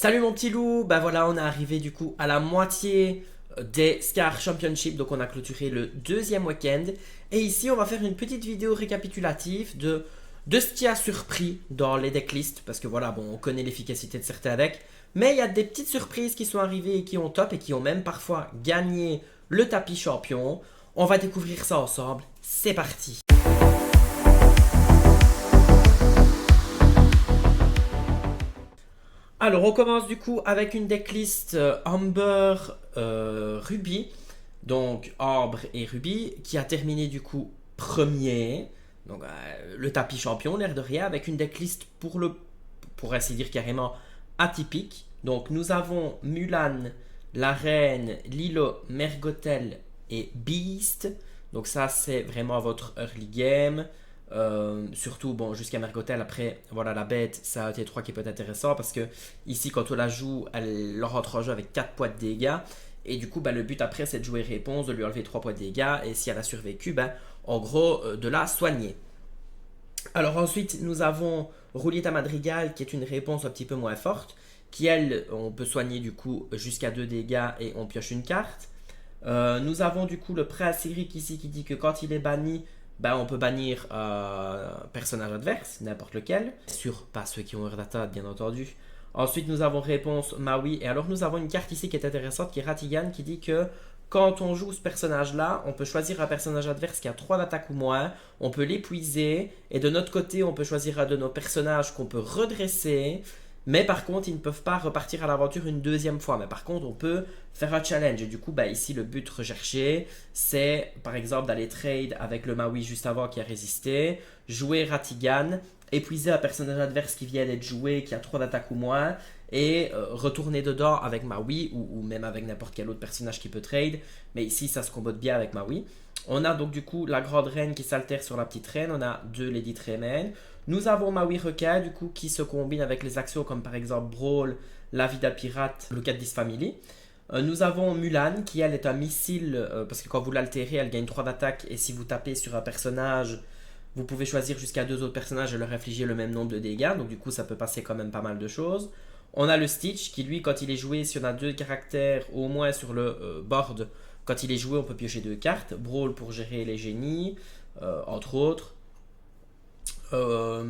Salut mon petit loup, bah voilà on est arrivé du coup à la moitié des Scar Championship, donc on a clôturé le deuxième week-end et ici on va faire une petite vidéo récapitulative de ce qui a surpris dans les decklists parce que voilà bon on connaît l'efficacité de certains decks mais il y a des petites surprises qui sont arrivées et qui ont top et qui ont même parfois gagné le tapis champion. On va découvrir ça ensemble, c'est parti. Alors, on commence du coup avec une decklist Amber Ruby, donc Ambre et Ruby, qui a terminé du coup premier, donc le tapis champion, l'air de rien, avec une decklist pour ainsi dire carrément atypique. Donc, nous avons Mulan, la Reine, Lilo, Mergotel et Beast. Donc, ça, c'est vraiment votre early game. Surtout bon jusqu'à Mergotel, après voilà la bête, ça a T3 qui peut être intéressant parce que ici quand on la joue elle rentre en jeu avec 4 points de dégâts et du coup le but après c'est de jouer réponse, de lui enlever 3 points de dégâts et si elle a survécu en gros de la soigner. Alors ensuite nous avons Roulietta Madrigal qui est une réponse un petit peu moins forte qui elle on peut soigner du coup jusqu'à 2 dégâts et on pioche une carte. Nous avons du coup le prince Eric ici qui dit que quand il est banni, on peut bannir un personnage adverse, n'importe lequel, sur pas ceux qui ont Heure d'attaque bien entendu. Ensuite nous avons réponse Maui, et alors nous avons une carte ici qui est intéressante qui est Ratigan qui dit que quand on joue ce personnage là, on peut choisir un personnage adverse qui a 3 d'attaque ou moins, on peut l'épuiser, et de notre côté on peut choisir un de nos personnages qu'on peut redresser, mais par contre, ils ne peuvent pas repartir à l'aventure une deuxième fois. Mais par contre, on peut faire un challenge. Et du coup, ici, le but recherché, c'est par exemple d'aller trade avec le Maui juste avant qui a résisté, jouer Ratigan, épuiser un personnage adverse qui vient d'être joué, qui a 3 d'attaque ou moins, et retourner dedans avec Maui ou même avec n'importe quel autre personnage qui peut trade. Mais ici, ça se combote bien avec Maui. On a donc du coup la grande reine qui s'altère sur la petite reine. On a deux Lady Tremaine. Nous avons Maui Requin du coup qui se combine avec les actions comme par exemple Brawl, La Vida Pirate, le 4-10 Family. Nous avons Mulan qui elle est un missile parce que quand vous l'altérez elle gagne 3 d'attaque et si vous tapez sur un personnage vous pouvez choisir jusqu'à 2 autres personnages et leur infliger le même nombre de dégâts donc du coup ça peut passer quand même pas mal de choses. On a le Stitch qui lui quand il est joué si on a 2 caractères au moins sur le board quand il est joué on peut piocher 2 cartes. Brawl pour gérer les génies entre autres. Euh,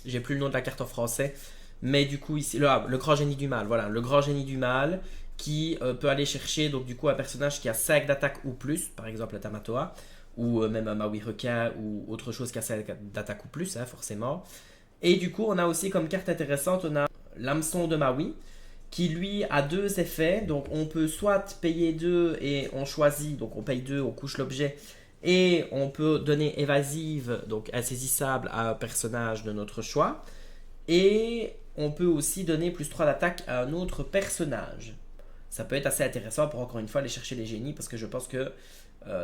j'ai plus le nom de la carte en français, mais du coup ici le grand génie du mal, voilà, le grand génie du mal qui peut aller chercher donc du coup un personnage qui a 5 d'attaque ou plus, par exemple la Tamatoa, ou même un Maui requin ou autre chose qui a 5 d'attaque ou plus, hein, forcément. Et du coup on a aussi comme carte intéressante, on a l'hameçon de Maui, qui lui a deux effets, donc on peut soit payer 2 et on choisit, donc on paye 2, on couche l'objet, et on peut donner évasive, donc insaisissable à un personnage de notre choix. Et on peut aussi donner plus 3 d'attaque à un autre personnage. Ça peut être assez intéressant pour encore une fois aller chercher les génies parce que je pense que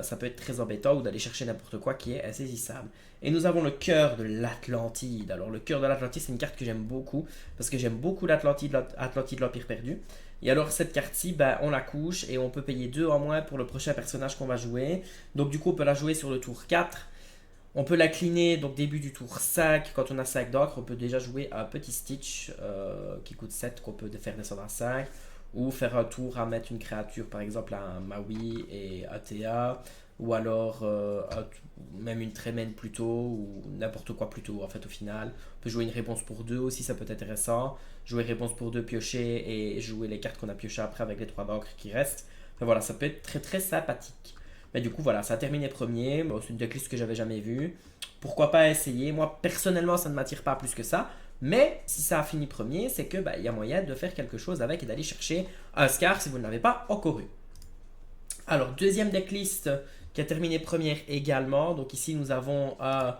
ça peut être très embêtant ou d'aller chercher n'importe quoi qui est insaisissable. Et nous avons le cœur de l'Atlantide. Alors le cœur de l'Atlantide c'est une carte que j'aime beaucoup parce que j'aime beaucoup l'Atlantide l'Empire perdu. Et alors cette carte-ci, on la couche et on peut payer 2 en moins pour le prochain personnage qu'on va jouer. Donc du coup on peut la jouer sur le tour 4. On peut la cleaner, donc début du tour 5, quand on a 5 d'encre, on peut déjà jouer un petit Stitch qui coûte 7 qu'on peut faire descendre à 5. Ou faire un tour à mettre une créature, par exemple un Maui et un Théa. Ou alors même une Tremaine plutôt, ou n'importe quoi plutôt en fait au final. On peut jouer une réponse pour 2 aussi, ça peut être intéressant. Jouer réponse pour 2, piocher et jouer les cartes qu'on a piochées après avec les 3 d'encre qui restent. Enfin voilà, ça peut être très très sympathique. Mais du coup, voilà, ça a terminé premier. Bon, c'est une decklist que j'avais jamais vue. Pourquoi pas essayer? Moi, personnellement, ça ne m'attire pas plus que ça. Mais si ça a fini premier, c'est que y a moyen de faire quelque chose avec et d'aller chercher un Scar si vous ne l'avez pas encore eu. Alors, deuxième decklist qui a terminé première également. Donc ici, nous avons un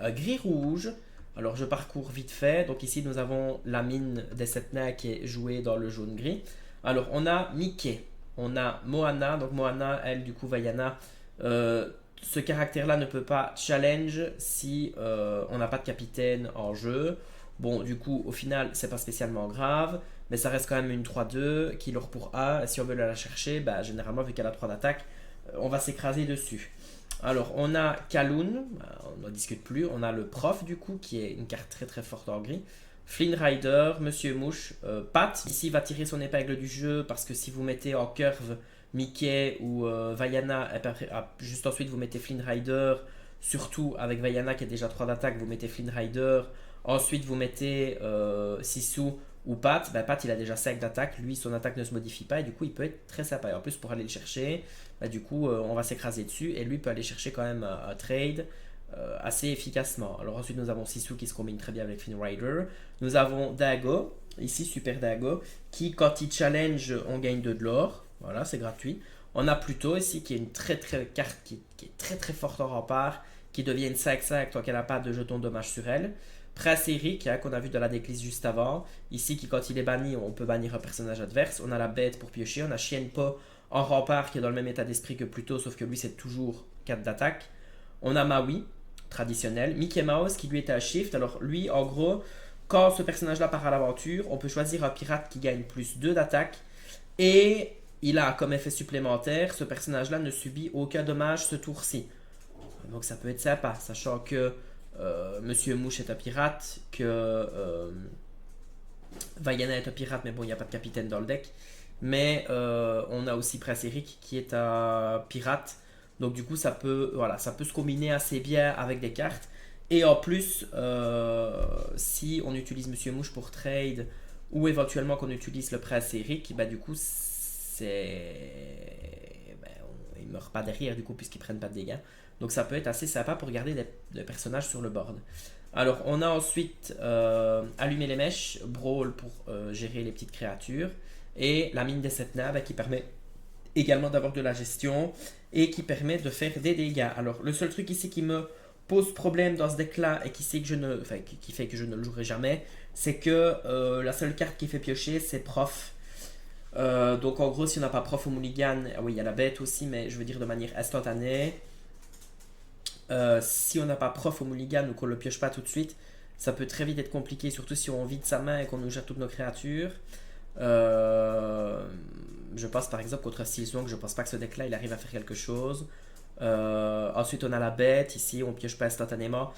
gris-rouge. Alors, je parcours vite fait. Donc ici, nous avons la mine des 7 nains qui est jouée dans le jaune-gris. Alors, on a Mickey. On a Moana, donc Moana, elle, du coup, Vaiana, ce caractère-là ne peut pas challenge si on n'a pas de capitaine en jeu. Bon, du coup, au final, c'est pas spécialement grave, mais ça reste quand même une 3-2 qui leur pour A. Et si on veut la chercher, généralement, vu qu'elle a 3 d'attaque, on va s'écraser dessus. Alors, on a Kaloun, on n'en discute plus. On a le prof, du coup, qui est une carte très très forte en gris. Flynn Rider, Monsieur Mouche, Pat. Ici, va tirer son épingle du jeu parce que si vous mettez en curve Mickey ou Vaiana, juste ensuite vous mettez Flynn Rider. Surtout avec Vaiana qui a déjà 3 d'attaque, vous mettez Flynn Rider. Ensuite, vous mettez Sisu ou Pat. Ben, Pat, il a déjà 5 d'attaque. Lui, son attaque ne se modifie pas et du coup, il peut être très sympa. Et en plus, pour aller le chercher, bah, du coup, on va s'écraser dessus et lui peut aller chercher quand même un trade assez efficacement. Alors ensuite, nous avons Sisu qui se combine très bien avec Flynn Rider. Nous avons Dago, ici Super Dago, qui quand il challenge, on gagne de l'or. Voilà, c'est gratuit. On a Pluto ici qui est une très très carte qui est très très forte en rempart, qui devient une 5-5 tant qu'elle n'a pas de jetons dommage sur elle. Prince Eric, hein, qu'on a vu dans la déclisse juste avant. Ici, qui quand il est banni, on peut bannir un personnage adverse. On a la bête pour piocher. On a Chienpo en rempart qui est dans le même état d'esprit que Pluto, sauf que lui c'est toujours 4 d'attaque. On a Maui, traditionnel. Mickey Mouse qui lui est à shift. Alors lui, en gros, quand ce personnage-là part à l'aventure, on peut choisir un pirate qui gagne plus 2 d'attaque. Et il a comme effet supplémentaire, ce personnage-là ne subit aucun dommage ce tour-ci. Donc ça peut être sympa, sachant que Monsieur Mouche est un pirate, que Vaiana est un pirate, mais bon, il n'y a pas de capitaine dans le deck. Mais on a aussi Prince Eric qui est un pirate. Donc du coup, ça peut, voilà, ça peut se combiner assez bien avec des cartes. Et en plus, si on utilise Monsieur Mouche pour trade, ou éventuellement qu'on utilise le Prince Eric, bah du coup, ils ne meurent pas derrière du coup puisqu'ils prennent pas de dégâts. Donc ça peut être assez sympa pour garder des personnages sur le board. Alors on a ensuite Allumer les mèches, Brawl pour gérer les petites créatures, et la mine des 7 naves qui permet également d'avoir de la gestion et qui permet de faire des dégâts. Alors le seul truc ici qui me pose problème dans ce deck là et qui fait que je ne le jouerai jamais, c'est que la seule carte qui fait piocher c'est Prof. Donc en gros si on n'a pas Prof ou Mulligan, oui il y a la bête aussi mais je veux dire de manière instantanée. Si on n'a pas Prof au Mulligan ou qu'on le pioche pas tout de suite, ça peut très vite être compliqué, surtout si on vide sa main et qu'on nous gère toutes nos créatures. Je pense par exemple contre Silsong, je pense pas que ce deck là il arrive à faire quelque chose. Ensuite on a la bête, ici on pioche pas instantanément.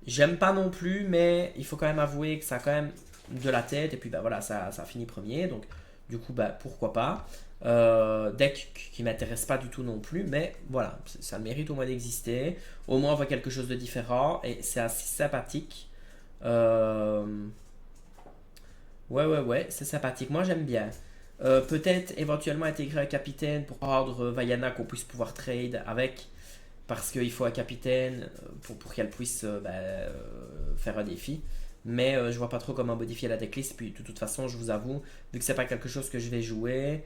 J'aime pas non plus, mais il faut quand même avouer que ça a quand même de la tête, et puis bah voilà, ça a fini premier, donc du coup bah pourquoi pas. Deck qui m'intéresse pas du tout non plus, mais voilà, ça mérite au moins d'exister. Au moins on voit quelque chose de différent et c'est assez sympathique. Ouais, c'est sympathique. Moi j'aime bien. Peut-être éventuellement intégrer un capitaine pour rendre Vaiana qu'on puisse pouvoir trade avec. Parce qu'il faut un capitaine pour qu'elle puisse faire un défi. Mais je vois pas trop comment modifier la decklist. Puis de toute façon, je vous avoue, vu que c'est pas quelque chose que je vais jouer,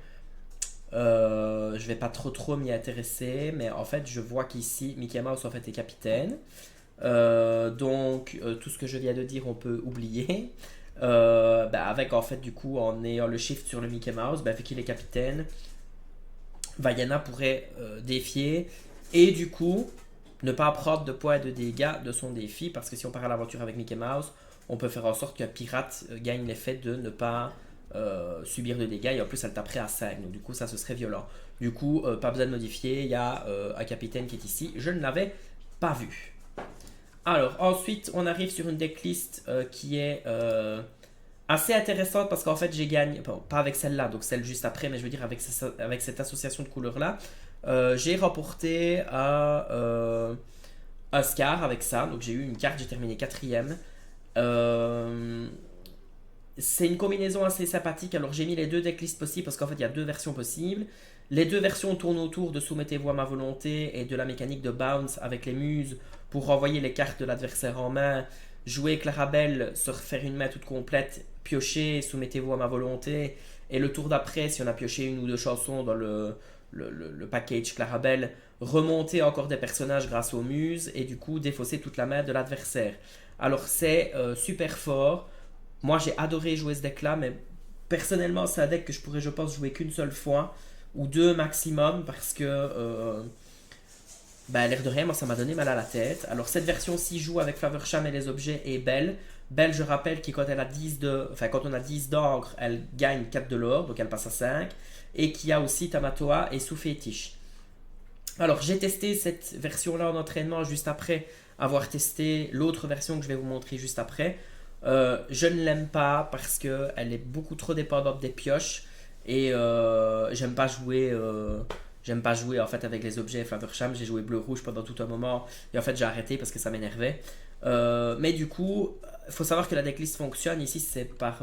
je vais pas trop m'y intéresser. Mais en fait, je vois qu'ici, Mickey Mouse en fait est capitaine. Donc tout ce que je viens de dire, on peut oublier. Avec en fait du coup en ayant le shift sur le Mickey Mouse, vu qu'il est capitaine, Vaiana pourrait défier et du coup ne pas prendre de points de dégâts de son défi, parce que si on part à l'aventure avec Mickey Mouse, on peut faire en sorte qu'un pirate gagne l'effet de ne pas subir de dégâts, et en plus elle taperait à 5, donc du coup ça ce serait violent. Du coup pas besoin de modifier, il y a un capitaine qui est ici, je ne l'avais pas vu. Alors ensuite on arrive sur une decklist qui est assez intéressante, parce qu'en fait j'ai gagné, bon, pas avec celle-là, donc celle juste après, mais je veux dire avec cette association de couleurs là, j'ai remporté un Scar avec ça, donc j'ai eu une carte, j'ai terminé 4ème. C'est une combinaison assez sympathique. Alors j'ai mis les deux decklists possibles parce qu'en fait il y a deux versions possibles. Les deux versions tournent autour de soumettez-vous à ma volonté et de la mécanique de bounce avec les muses pour renvoyer les cartes de l'adversaire en main, jouer Clarabelle, se refaire une main toute complète, piocher, soumettez-vous à ma volonté, et le tour d'après, si on a pioché une ou deux chansons dans le package Clarabelle, remonter encore des personnages grâce aux muses et du coup défausser toute la main de l'adversaire. Alors c'est super fort. Moi j'ai adoré jouer ce deck là, mais personnellement c'est un deck que je pourrais je pense jouer qu'une seule fois ou deux maximum, parce que l'air de rien, moi ça m'a donné mal à la tête. Alors cette version-ci joue avec Faversham et les objets et Belle. Belle, je rappelle que quand on a 10 d'encre, elle gagne 4 de l'or, donc elle passe à 5. Et qu'il y a aussi Tamatoa et Sous-Fétiche. Alors, j'ai testé cette version-là en entraînement juste après avoir testé l'autre version que je vais vous montrer juste après. Je ne l'aime pas parce qu'elle est beaucoup trop dépendante des pioches et j'aime pas jouer en fait avec les objets Fluttershy. J'ai joué bleu-rouge pendant tout un moment et en fait j'ai arrêté parce que ça m'énervait. Mais du coup, il faut savoir que la decklist fonctionne. Ici, c'est par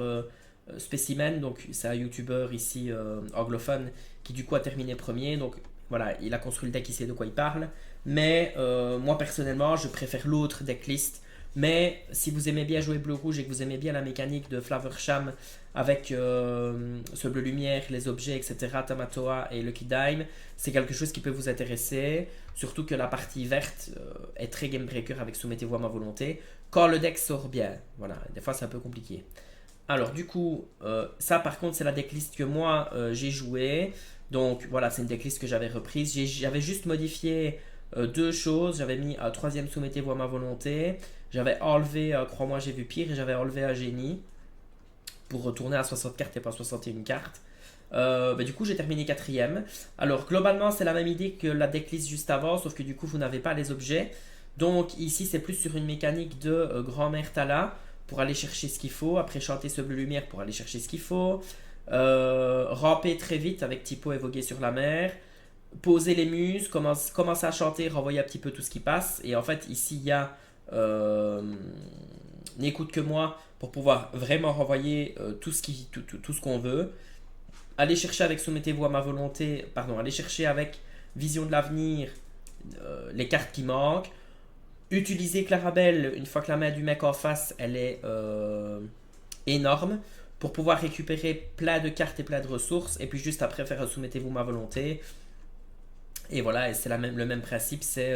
Specimen, donc c'est un YouTuber ici anglophone qui du coup a terminé premier. Donc voilà, il a construit le deck, il sait de quoi il parle. Mais moi personnellement, je préfère l'autre decklist. Mais si vous aimez bien jouer bleu-rouge et que vous aimez bien la mécanique de Flaversham avec ce bleu lumière, les objets, etc., Tamatoa et Lucky Dime, c'est quelque chose qui peut vous intéresser. Surtout que la partie verte est très game breaker avec Soumettez-vous à ma volonté. Quand le deck sort bien, voilà, des fois c'est un peu compliqué. Alors du coup, ça par contre c'est la decklist que moi j'ai joué. Donc voilà, c'est une decklist que j'avais reprise. J'avais juste modifié deux choses. J'avais mis un troisième soumettez-vous à ma volonté. J'avais enlevé crois-moi j'ai vu pire et j'avais enlevé un génie pour retourner à 60 cartes et pas 61 cartes. Du coup j'ai terminé quatrième. Alors globalement c'est la même idée que la decklist juste avant, sauf que du coup vous n'avez pas les objets. Donc ici c'est plus sur une mécanique de grand-mère Tala pour aller chercher ce qu'il faut, après chanter ce bleu lumière pour aller chercher ce qu'il faut, ramper très vite avec Typo évoqué sur la mer, poser les muses, commencer à chanter, renvoyer un petit peu tout ce qui passe. Et en fait ici il y a n'écoute que moi pour pouvoir vraiment renvoyer tout ce qu'on veut. Aller chercher avec Soumettez-vous à ma volonté, pardon, aller chercher avec Vision de l'avenir les cartes qui manquent. Utiliser Clarabelle une fois que la main du mec en face elle est énorme pour pouvoir récupérer plein de cartes et plein de ressources et puis juste après faire soumettez-vous ma volonté et voilà et c'est le même principe c'est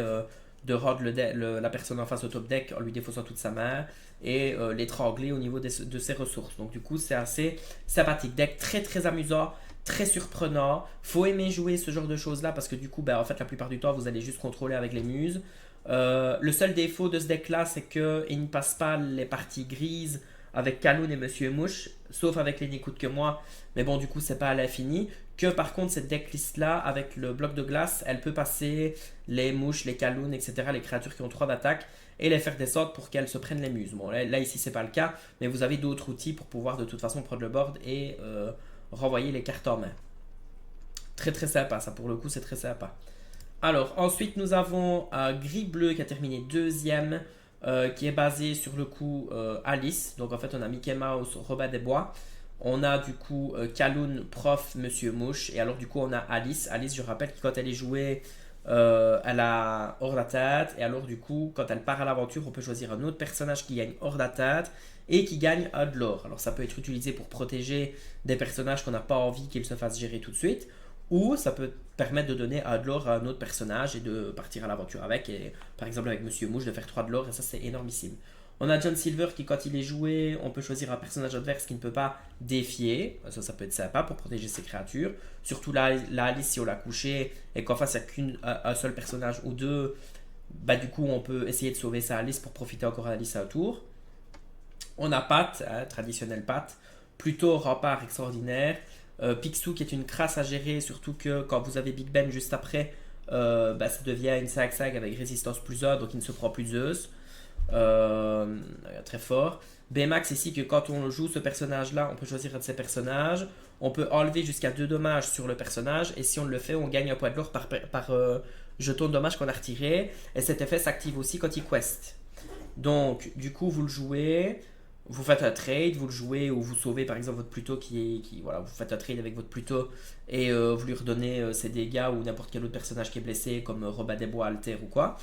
de rendre la personne en face au top deck en lui défaussant toute sa main et l'étrangler au niveau de ses ressources. Donc du coup c'est assez sympathique, deck très très amusant, très surprenant. Faut aimer jouer ce genre de choses là parce que du coup en fait la plupart du temps vous allez juste contrôler avec les muses. Le seul défaut de ce deck là c'est qu'il ne passe pas les parties grises avec Kaloun et Monsieur Mouche, sauf avec les n'écoute que moi, mais bon du coup c'est pas à l'infini. Que par contre cette decklist là avec le bloc de glace elle peut passer les mouches, les Kaloun, etc., les créatures qui ont 3 d'attaque et les faire descendre pour qu'elles se prennent les muses. Bon là ici c'est pas le cas, mais vous avez d'autres outils pour pouvoir de toute façon prendre le board et renvoyer les cartes en main. Très très sympa, ça pour le coup c'est très sympa. Alors ensuite nous avons Gris-Bleu qui a terminé deuxième, qui est basé sur le coup Alice. Donc en fait on a Mickey Mouse, Robin des Bois. On a du coup Kaloun, Prof, Monsieur Mouche. Et alors du coup on a Alice. Alice je rappelle que quand elle est jouée, elle a hors d'atteinte. Et alors du coup quand elle part à l'aventure on peut choisir un autre personnage qui gagne hors d'atteinte et qui gagne un de l'or. Alors ça peut être utilisé pour protéger des personnages qu'on n'a pas envie qu'ils se fassent gérer tout de suite. Ou ça peut permettre de donner un de l'or à un autre personnage et de partir à l'aventure avec. Et par exemple avec Monsieur Mouche de faire 3 de l'or et ça c'est énormissime. On a John Silver qui quand il est joué, on peut choisir un personnage adverse qui ne peut pas défier. Ça peut être sympa pour protéger ses créatures. Surtout là Alice si on l'a couché et qu'en face il n'y a qu'un seul personnage ou deux, du coup on peut essayer de sauver sa Alice pour profiter encore à Alice à un tour. On a Pat, traditionnel Pat, plutôt rempart extraordinaire. Picsou qui est une crasse à gérer, surtout que quand vous avez Big Ben juste après, ça devient une 5-5 avec résistance plus 1, donc il ne se prend plus de Zeus. Très fort. Baymax ici que quand on joue ce personnage là, on peut choisir un de ses personnages. On peut enlever jusqu'à 2 dommages sur le personnage et si on le fait, on gagne un point de l'or par jeton de dommage qu'on a retiré. Et cet effet s'active aussi quand il quest. Donc du coup vous le jouez. Vous faites un trade, vous le jouez ou vous sauvez par exemple votre Pluto voilà, vous faites un trade avec votre Pluto et vous lui redonnez ses dégâts ou n'importe quel autre personnage qui est blessé comme Robin des Bois, Alter ou quoi.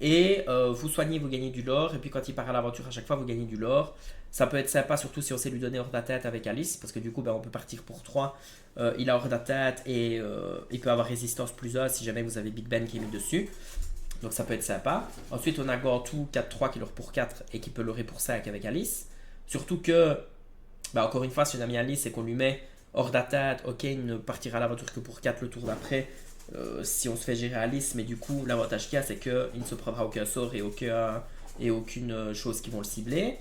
Et vous soignez, vous gagnez du lore et puis quand il part à l'aventure à chaque fois vous gagnez du lore. Ça peut être sympa surtout si on sait lui donner hors d'atteinte avec Alice parce que du coup on peut partir pour 3. Il a hors d'atteinte et il peut avoir résistance plus 1 si jamais vous avez Big Ben qui est mis dessus. Donc ça peut être sympa. Ensuite on a Gantou 4-3 qui lore pour 4 et qui peut leurrer pour 5 avec Alice. Surtout que, encore une fois, si on a mis Alice et qu'on lui met hors d'atteinte, ok, il ne partira à l'aventure que pour 4 le tour d'après, si on se fait gérer Alice, mais du coup, l'avantage qu'il y a, c'est qu'il ne se prendra aucun sort et aucune chose qui vont le cibler.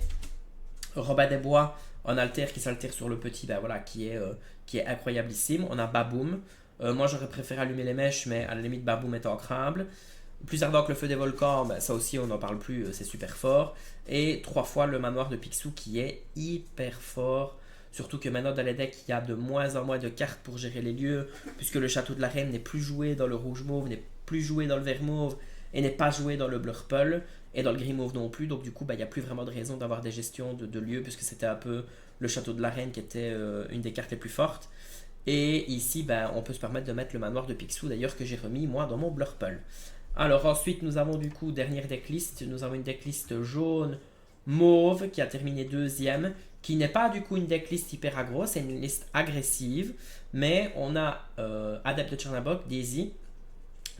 Robin des Bois en alter qui s'altère sur le petit, qui est incroyablissime. On a Baboum, Moi j'aurais préféré allumer les mèches, mais à la limite Baboum est ancrable. Plus ardent que le feu des volcans, ben, ça aussi on n'en parle plus, c'est super fort. Et 3 fois le manoir de Picsou qui est hyper fort. Surtout que maintenant dans les decks, il y a de moins en moins de cartes pour gérer les lieux, puisque le château de la reine n'est plus joué dans le rouge mauve, n'est plus joué dans le vert mauve, et n'est pas joué dans le blurple, et dans le gris mauve non plus. Donc du coup, bah, il n'y a plus vraiment de raison d'avoir des gestions de lieux, puisque c'était un peu le château de la reine qui était une des cartes les plus fortes. Et ici, bah, on peut se permettre de mettre le manoir de Picsou, d'ailleurs, que j'ai remis moi dans mon blurple. Alors ensuite, nous avons du coup, dernière decklist, nous avons une decklist jaune mauve qui a terminé deuxième, qui n'est pas du coup une decklist hyper aggro, c'est une liste agressive, mais on a Adepte de Chernabog, Daisy,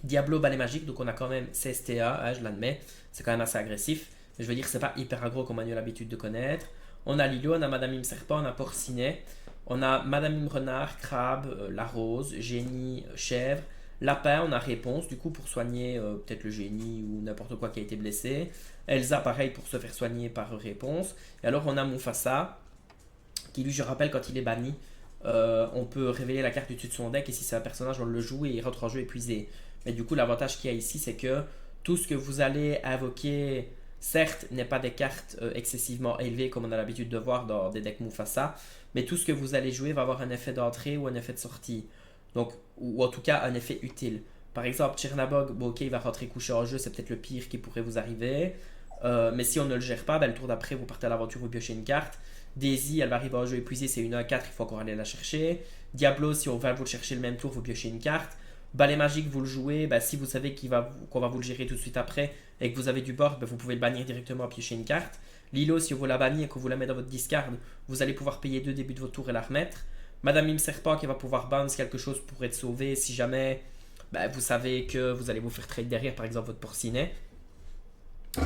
Diablo, Balai Magique, donc on a quand même CSTA, hein, je l'admets, c'est quand même assez agressif, mais je veux dire c'est pas hyper aggro comme on a eu l'habitude de connaître. On a Lilo, on a Madame Mime Serpent, on a Porcinet, on a Madame Mime Renard, Crabe, La Rose, Génie, Chèvre, Lapin, on a Réponse, du coup pour soigner peut-être le génie ou n'importe quoi qui a été blessé. Elsa, pareil, pour se faire soigner par Réponse. Et alors on a Mufasa, qui lui, je rappelle, quand il est banni, on peut révéler la carte du dessus de son deck, et si c'est un personnage, on le joue et il rentre en jeu épuisé. Mais du coup, l'avantage qu'il y a ici, c'est que tout ce que vous allez invoquer, certes, n'est pas des cartes excessivement élevées comme on a l'habitude de voir dans des decks Mufasa, mais tout ce que vous allez jouer va avoir un effet d'entrée ou un effet de sortie. Donc, ou en tout cas un effet utile. Par exemple, Chernabog, bon, ok, il va rentrer couché en jeu, c'est peut-être le pire qui pourrait vous arriver. Mais si on ne le gère pas, ben, le tour d'après, vous partez à l'aventure, vous piochez une carte. Daisy, elle va arriver en jeu épuisée, c'est une 1-4, il faut encore aller la chercher. Diablo, si on va vous le chercher le même tour, vous piochez une carte. Balai Magique, vous le jouez, ben, si vous savez qu'on va vous le gérer tout de suite après et que vous avez du board, ben, vous pouvez le bannir directement à piocher une carte. Lilo, si vous la bannissez et que vous la mettez dans votre discard, vous allez pouvoir payer 2 débuts de votre tour et la remettre. Madame Mime Serpent qui va pouvoir bounce quelque chose pour être sauvé si jamais vous savez que vous allez vous faire trade derrière, par exemple votre Porcinet.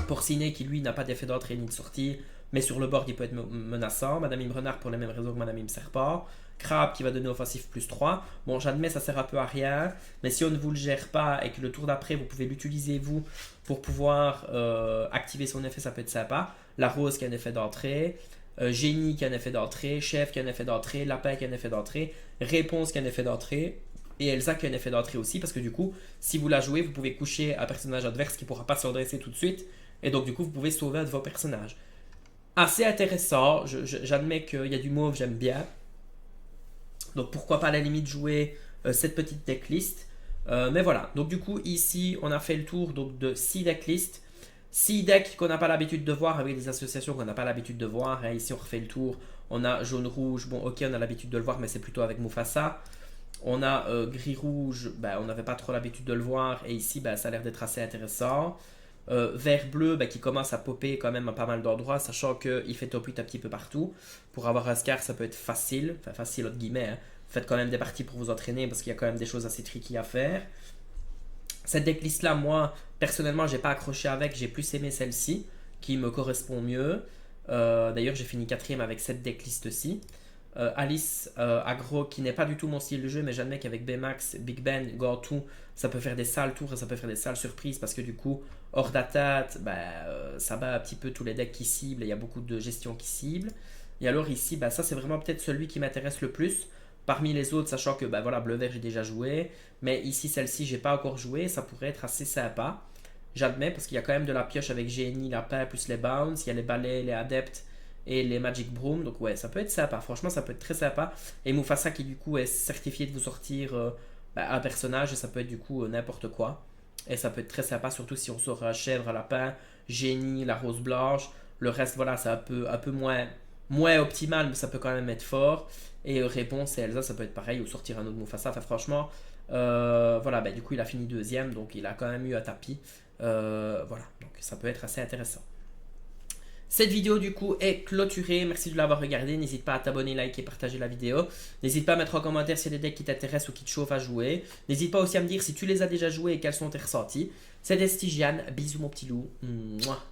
Porcinet qui lui n'a pas d'effet d'entrée ni de sortie, mais sur le board il peut être menaçant. Madame Mime Renard pour les mêmes raisons que Madame Mime Serpent. Crabe qui va donner offensif plus 3. Bon, j'admets, ça sert un peu à rien, mais si on ne vous le gère pas et que le tour d'après vous pouvez l'utiliser vous pour pouvoir activer son effet, ça peut être sympa. La Rose qui a un effet d'entrée. Génie qui a un effet d'entrée, Chef qui a un effet d'entrée, Lapin qui a un effet d'entrée, Réponse qui a un effet d'entrée, et Elsa qui a un effet d'entrée aussi, parce que du coup, si vous la jouez, vous pouvez coucher un personnage adverse qui ne pourra pas se redresser tout de suite, et donc du coup, vous pouvez sauver un de vos personnages. Assez intéressant, j'admets qu'il y a du mauve, j'aime bien. Donc pourquoi pas à la limite jouer cette petite decklist. Mais voilà, donc du coup, ici, on a fait le tour donc, de 6 decklists. 6 decks qu'on n'a pas l'habitude de voir avec des associations qu'on n'a pas l'habitude de voir. Ici, on refait le tour. On a jaune-rouge. Bon, ok, on a l'habitude de le voir, mais c'est plutôt avec Mufasa. On a gris-rouge. On n'avait pas trop l'habitude de le voir. Et ici, ça a l'air d'être assez intéressant. Vert-bleu qui commence à popper quand même à pas mal d'endroits, sachant qu'il fait top 8 un petit peu partout. Pour avoir un Scar, ça peut être facile. Enfin, facile, entre guillemets. Hein. Faites quand même des parties pour vous entraîner parce qu'il y a quand même des choses assez tricky à faire. Cette decklist là, moi, personnellement, j'ai pas accroché avec, j'ai plus aimé celle-ci, qui me correspond mieux. D'ailleurs, j'ai fini 4ème avec cette decklist-ci. Alice Agro, qui n'est pas du tout mon style de jeu, mais j'admets qu'avec Baymax, Big Ben, Gantu, ça peut faire des sales tours et ça peut faire des sales surprises, parce que du coup, hors d'attaque, ça bat un petit peu tous les decks qui ciblent, et il y a beaucoup de gestion qui cible. Et alors ici, ça c'est vraiment peut-être celui qui m'intéresse le plus. Parmi les autres, sachant que bleu-vert j'ai déjà joué, mais ici celle-ci j'ai pas encore joué, ça pourrait être assez sympa. J'admets parce qu'il y a quand même de la pioche avec Génie, Lapin plus les Bounce, il y a les balais, les Adeptes et les Magic Broom, donc ouais, ça peut être sympa, franchement ça peut être très sympa. Et Mufasa qui du coup est certifié de vous sortir un personnage, et ça peut être du coup n'importe quoi. Et ça peut être très sympa, surtout si on sort Chèvre, Lapin, Génie, la Rose Blanche. Le reste, voilà, c'est un peu moins optimal, mais ça peut quand même être fort. Et Réponse et Elsa, ça peut être pareil, ou sortir un autre Mufasa. Enfin, franchement, voilà, du coup, il a fini deuxième, donc il a quand même eu un tapis. Voilà, donc ça peut être assez intéressant. Cette vidéo du coup est clôturée, merci de l'avoir regardé, n'hésite pas à t'abonner, liker et partager la vidéo. N'hésite pas à mettre en commentaire s'il y a des decks qui t'intéressent ou qui te chauffent à jouer. N'hésite pas aussi à me dire si tu les as déjà joués et quels sont tes ressentis. C'était Stygian, bisous mon petit loup. Mouah.